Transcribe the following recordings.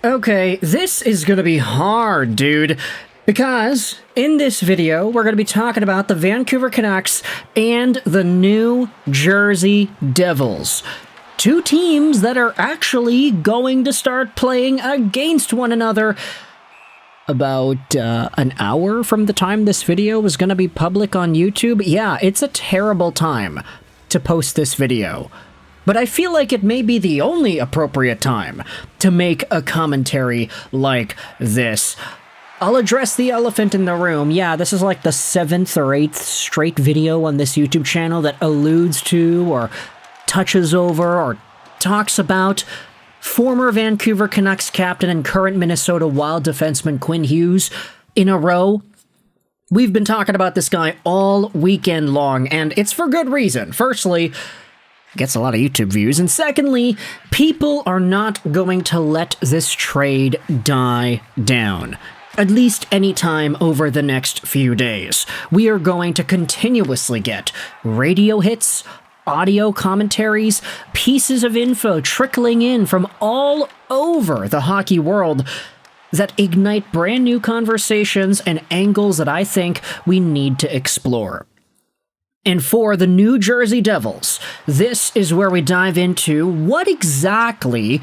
Okay, this is gonna be hard, dude. Because in this video, we're gonna be talking about the Vancouver Canucks and the New Jersey Devils. Two teams that are actually going to start playing against one another about an hour from the time this video is gonna be public on YouTube. Yeah, it's a terrible time to post this video. But I feel like it may be the only appropriate time to make a commentary like this. I'll address the elephant in the room. Yeah, this is like the 7th or 8th straight video on this YouTube channel that alludes to or touches over or talks about former Vancouver Canucks captain and current Minnesota Wild defenseman Quinn Hughes in a row. We've been talking about this guy all weekend long, and it's for good reason. Firstly, gets a lot of YouTube views, and secondly, people are not going to let this trade die down. At least any time over the next few days. We are going to continuously get radio hits, audio commentaries, pieces of info trickling in from all over the hockey world that ignite brand new conversations and angles that I think we need to explore. And for the New Jersey Devils, this is where we dive into what exactly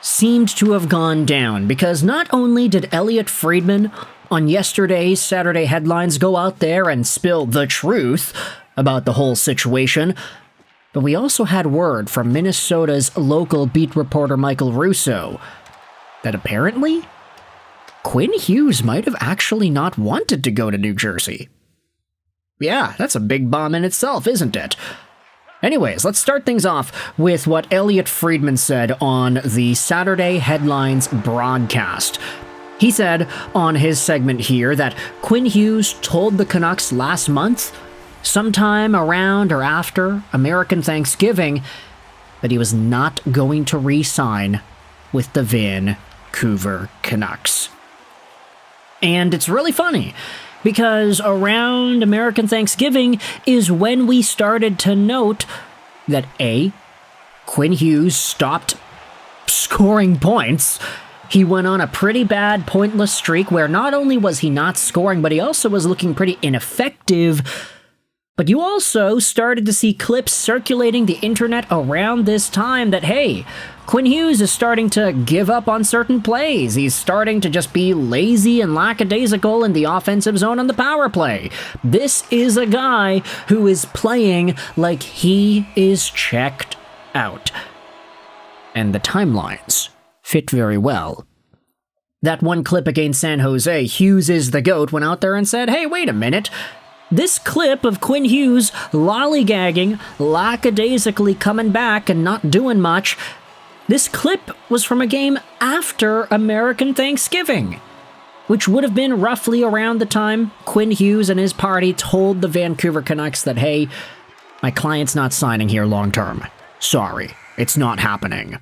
seemed to have gone down, because not only did Elliotte Friedman on yesterday's Saturday headlines go out there and spill the truth about the whole situation, but we also had word from Minnesota's local beat reporter Michael Russo that apparently Quinn Hughes might have actually not wanted to go to New Jersey. Yeah, that's a big bomb in itself, isn't it? Anyways, let's start things off with what Elliotte Friedman said on the Saturday Headlines broadcast. He said on his segment here that Quinn Hughes told the Canucks last month, sometime around or after American Thanksgiving, that he was not going to re-sign with the Vancouver Canucks. And it's really funny, because around American Thanksgiving is when we started to note that A, Quinn Hughes stopped scoring points. He went on a pretty bad pointless streak where not only was he not scoring, but he also was looking pretty ineffective. But you also started to see clips circulating the internet around this time that, hey, Quinn Hughes is starting to give up on certain plays. He's starting to just be lazy and lackadaisical in the offensive zone on the power play. This is a guy who is playing like he is checked out. And the timelines fit very well. That one clip against San Jose, Hughes is the GOAT, went out there and said, hey, wait a minute. This clip of Quinn Hughes lollygagging, lackadaisically coming back and not doing much, this clip was from a game after American Thanksgiving, which would have been roughly around the time Quinn Hughes and his party told the Vancouver Canucks that, hey, my client's not signing here long term. Sorry, it's not happening.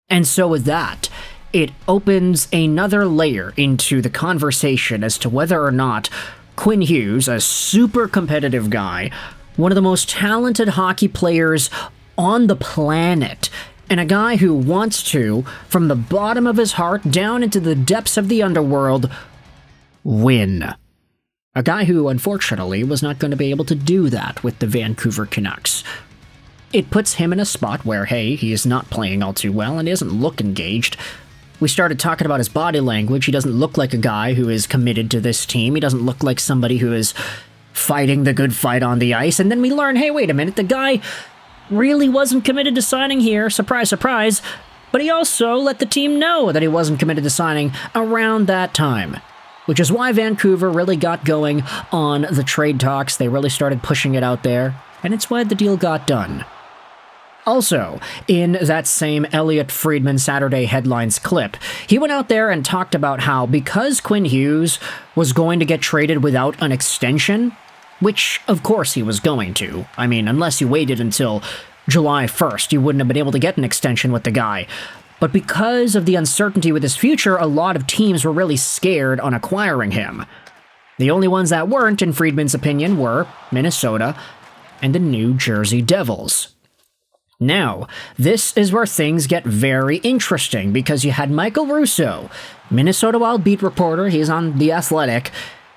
And so with that, it opens another layer into the conversation as to whether or not Quinn Hughes, a super competitive guy, one of the most talented hockey players on the planet, and a guy who wants to, from the bottom of his heart down into the depths of the underworld, win. A guy who, unfortunately, was not going to be able to do that with the Vancouver Canucks. It puts him in a spot where, hey, he is not playing all too well and he doesn't look engaged. We started talking about his body language. He doesn't look like a guy who is committed to this team. He doesn't look like somebody who is fighting the good fight on the ice. And then we learn, hey, wait a minute, the guy really wasn't committed to signing here. Surprise, surprise. But he also let the team know that he wasn't committed to signing around that time, which is why Vancouver really got going on the trade talks. They really started pushing it out there, and it's why the deal got done. Also, in that same Elliotte Friedman Saturday Headlines clip, he went out there and talked about how because Quinn Hughes was going to get traded without an extension, which of course he was going to. I mean, unless you waited until July 1st, you wouldn't have been able to get an extension with the guy. But because of the uncertainty with his future, a lot of teams were really scared on acquiring him. The only ones that weren't, in Friedman's opinion, were Minnesota and the New Jersey Devils. Now, this is where things get very interesting, because you had Michael Russo, Minnesota Wild beat reporter, he's on The Athletic.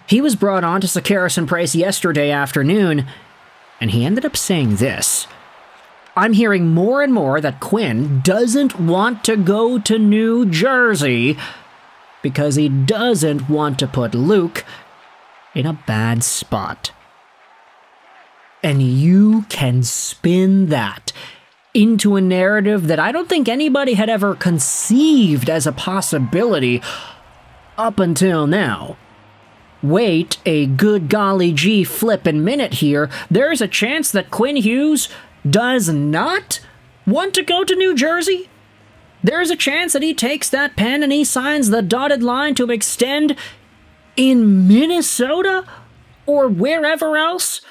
He was brought on to Schaefer and Price yesterday afternoon, and he ended up saying this. I'm hearing more and more that Quinn doesn't want to go to New Jersey because he doesn't want to put Luke in a bad spot. And you can spin that into a narrative that I don't think anybody had ever conceived as a possibility up until now. Wait a good golly gee flippin' minute here. There's a chance that Quinn Hughes does not want to go to New Jersey? There's a chance that he takes that pen and he signs the dotted line to extend in Minnesota or wherever else?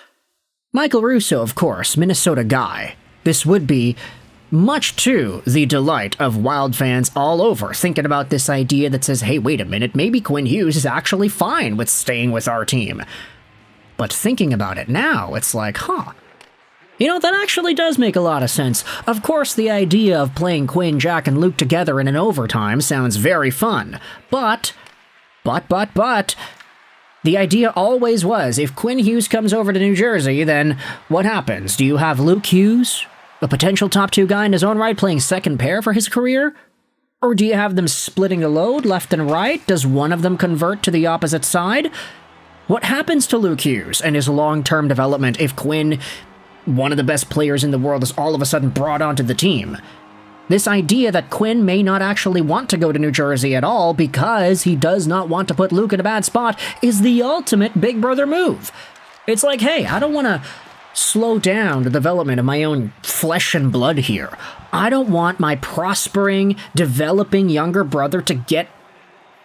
Michael Russo, of course, Minnesota guy. This would be much to the delight of Wild fans all over, thinking about this idea that says, hey, wait a minute, maybe Quinn Hughes is actually fine with staying with our team. But thinking about it now, it's like, you know, that actually does make a lot of sense. Of course, the idea of playing Quinn, Jack, and Luke together in an overtime sounds very fun. But, the idea always was, if Quinn Hughes comes over to New Jersey, then what happens? Do you have Luke Hughes, a potential top 2 guy in his own right, playing second pair for his career? Or do you have them splitting the load left and right? Does one of them convert to the opposite side? What happens to Luke Hughes and his long-term development if Quinn, one of the best players in the world, is all of a sudden brought onto the team? This idea that Quinn may not actually want to go to New Jersey at all because he does not want to put Luke in a bad spot is the ultimate big brother move. It's like, hey, I don't want to slow down the development of my own flesh and blood here. I don't want my prospering, developing younger brother to get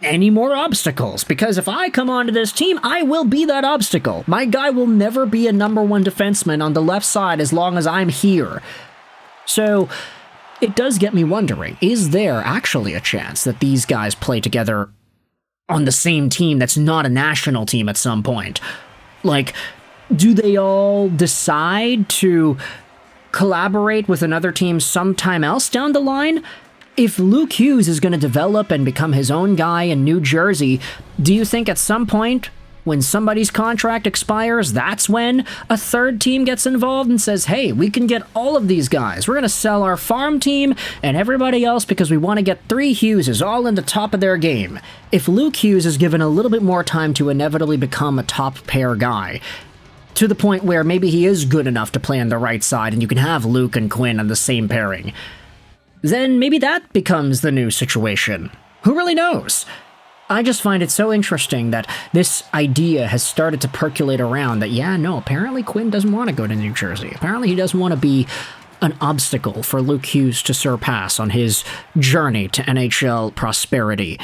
any more obstacles, because if I come onto this team, I will be that obstacle. My guy will never be a #1 defenseman on the left side as long as I'm here. So it does get me wondering, is there actually a chance that these guys play together on the same team that's not a national team at some point? Like, do they all decide to collaborate with another team sometime else down the line? If Luke Hughes is going to develop and become his own guy in New Jersey, do you think at some point, when somebody's contract expires, that's when a third team gets involved and says, hey, we can get all of these guys. We're going to sell our farm team and everybody else because we want to get 3 Hugheses all in the top of their game. If Luke Hughes is given a little bit more time to inevitably become a top pair guy, to the point where maybe he is good enough to play on the right side and you can have Luke and Quinn on the same pairing, then maybe that becomes the new situation. Who really knows? I just find it so interesting that this idea has started to percolate around that, yeah, no, apparently Quinn doesn't want to go to New Jersey. Apparently he doesn't want to be an obstacle for Luke Hughes to surpass on his journey to NHL prosperity,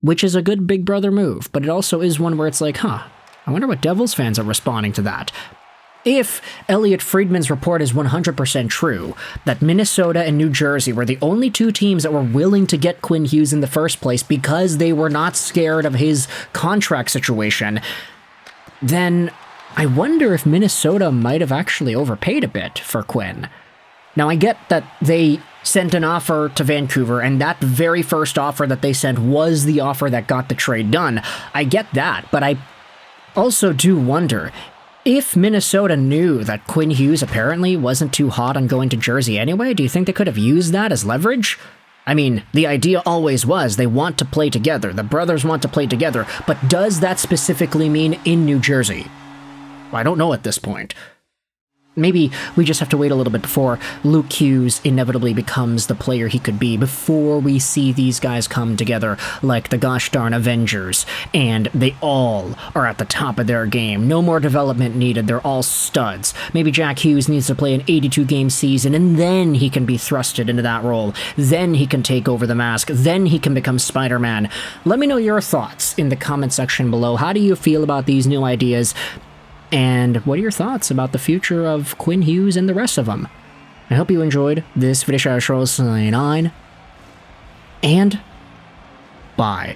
which is a good big brother move, but it also is one where it's like, I wonder what Devils fans are responding to that. If Elliot Friedman's report is 100% true, that Minnesota and New Jersey were the only 2 teams that were willing to get Quinn Hughes in the first place because they were not scared of his contract situation, then I wonder if Minnesota might have actually overpaid a bit for Quinn. Now, I get that they sent an offer to Vancouver, and that very first offer that they sent was the offer that got the trade done. I get that, but I also do wonder, if Minnesota knew that Quinn Hughes apparently wasn't too hot on going to Jersey anyway, do you think they could have used that as leverage? I mean, the idea always was they want to play together, the brothers want to play together, but does that specifically mean in New Jersey? I don't know at this point. Maybe we just have to wait a little bit before Luke Hughes inevitably becomes the player he could be, before we see these guys come together like the gosh darn Avengers, and they all are at the top of their game. No more development needed, they're all studs. Maybe Jack Hughes needs to play an 82-game season, and then he can be thrusted into that role. Then he can take over the mask. Then he can become Spider-Man. Let me know your thoughts in the comment section below. How do you feel about these new ideas? And what are your thoughts about the future of Quinn Hughes and the rest of them? I hope you enjoyed this video. Sign on, and bye.